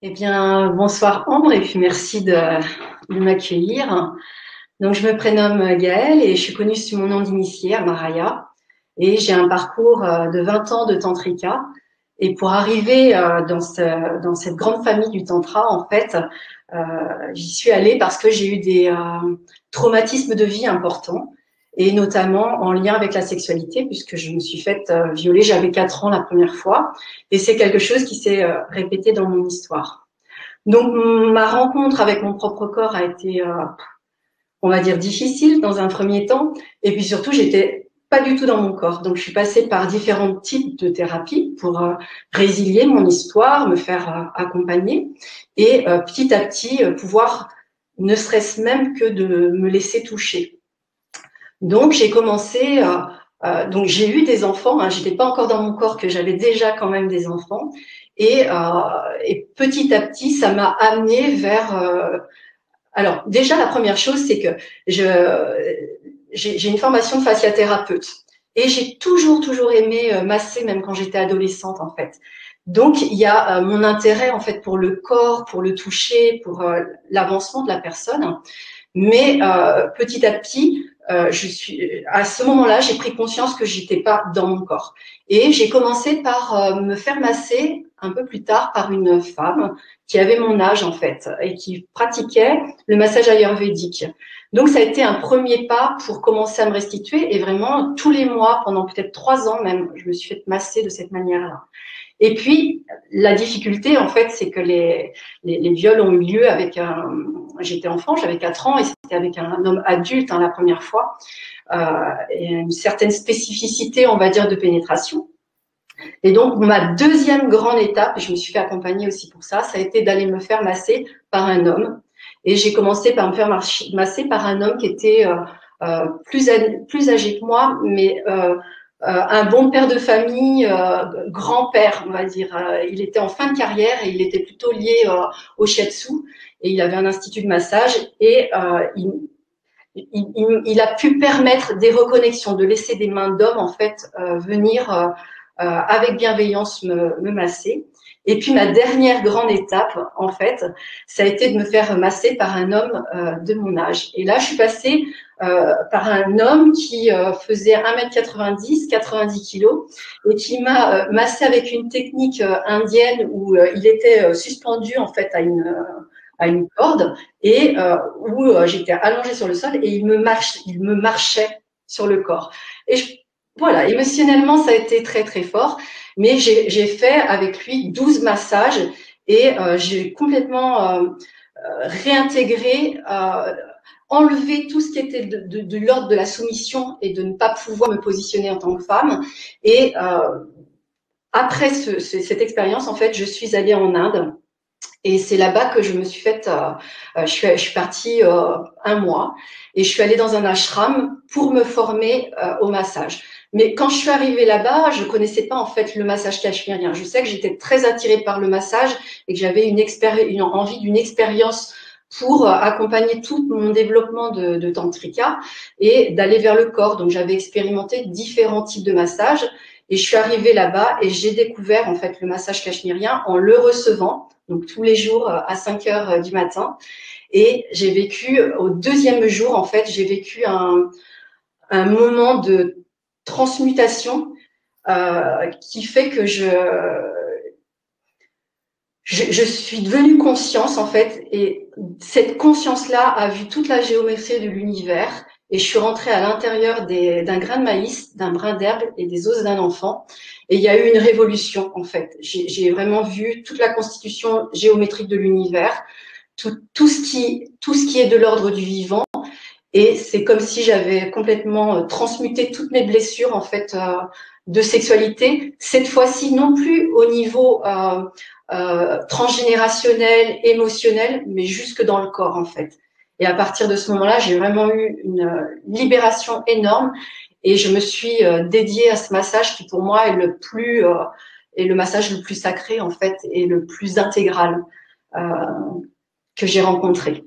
Eh bien, bonsoir Ambre et puis merci de m'accueillir. Donc, je me prénomme Gaëlle et je suis connue sous mon nom d'initié, Amaraya. Et j'ai un parcours de 20 ans de Tantrika. Et pour arriver dans cette grande famille du Tantra, en fait, euh, j'y suis allée parce que j'ai eu des traumatismes de vie importants, et notamment en lien avec la sexualité, puisque je me suis faite violer, j'avais 4 ans la première fois. Et c'est quelque chose qui s'est répété dans mon histoire. Donc, ma rencontre avec mon propre corps a été, on va dire, difficile dans un premier temps. Et puis surtout, j'étais pas du tout dans mon corps. Donc, je suis passée par différents types de thérapies pour résilier mon histoire, me faire accompagner et petit à petit pouvoir, ne serait-ce même que de me laisser toucher. Donc, j'ai commencé. Donc, j'ai eu des enfants. Hein, j'étais pas encore dans mon corps, que j'avais déjà quand même des enfants. Et petit à petit, ça m'a amené vers. Alors, déjà, la première chose, c'est que j'ai une formation de fasciathérapeute et j'ai toujours aimé masser, même quand j'étais adolescente, en fait. Donc, il y a mon intérêt, en fait, pour le corps, pour le toucher, pour l'avancement de la personne. Mais petit à petit, à ce moment-là, j'ai pris conscience que j'étais pas dans mon corps. Et j'ai commencé par me faire masser un peu plus tard par une femme qui avait mon âge, en fait, et qui pratiquait le massage ayurvédique. Donc, ça a été un premier pas pour commencer à me restituer. Et vraiment, tous les mois, pendant peut-être 3 ans même, je me suis fait masser de cette manière-là. Et puis, la difficulté, en fait, c'est que les viols ont eu lieu avec j'étais enfant, j'avais 4 ans, et c'était avec un homme adulte, hein, la première fois, et une certaine spécificité, on va dire, de pénétration. Et donc, ma deuxième grande étape, et je me suis fait accompagner aussi pour ça, ça a été d'aller me faire masser par un homme. Et j'ai commencé par me faire masser par un homme qui était plus âgé que moi, mais un bon père de famille, grand-père, on va dire. Il était en fin de carrière et il était plutôt lié au shiatsu. Et il avait un institut de massage et il a pu permettre des reconnexions, de laisser des mains d'homme, en fait, venir avec bienveillance me masser. Et puis ma dernière grande étape, en fait, ça a été de me faire masser par un homme de mon âge. Et là, je suis passée par un homme qui faisait 1,90 m, 90 kilos, et qui m'a massé avec une technique indienne où il était suspendu, en fait, à une corde, et où j'étais allongée sur le sol et il me marchait sur le corps. Et voilà, émotionnellement, ça a été très fort, mais j'ai fait avec lui 12 massages et j'ai complètement réintégré, enlevé tout ce qui était de l'ordre de la soumission et de ne pas pouvoir me positionner en tant que femme. Et après cette expérience, en fait, je suis allée en Inde. Et c'est là-bas que je me suis faite, je suis partie 1 mois et je suis allée dans un ashram pour me former au massage. Mais quand je suis arrivée là-bas, je connaissais pas en fait le massage cachemirien. Je sais que j'étais très attirée par le massage et que j'avais une envie d'une expérience pour accompagner tout mon développement de tantrika et d'aller vers le corps. Donc j'avais expérimenté différents types de massages et je suis arrivée là-bas et j'ai découvert en fait le massage cachemirien en le recevant, donc tous les jours à 5 heures du matin. Et j'ai vécu, au deuxième jour, en fait, j'ai vécu un moment de transmutation qui fait que je suis devenue conscience, en fait, et cette conscience-là a vu toute la géométrie de l'univers. Et je suis rentrée à l'intérieur d'un grain de maïs, d'un brin d'herbe et des os d'un enfant. Et il y a eu une révolution, en fait. J'ai vraiment vu toute la constitution géométrique de l'univers, tout ce qui est de l'ordre du vivant. Et c'est comme si j'avais complètement transmuté toutes mes blessures, en fait, de sexualité. Cette fois-ci, non plus au niveau transgénérationnel, émotionnel, mais jusque dans le corps, en fait. Et à partir de ce moment-là, j'ai vraiment eu une libération énorme et je me suis dédiée à ce massage qui, pour moi, est le massage le plus sacré, en fait, et le plus intégral euh, que j'ai rencontré.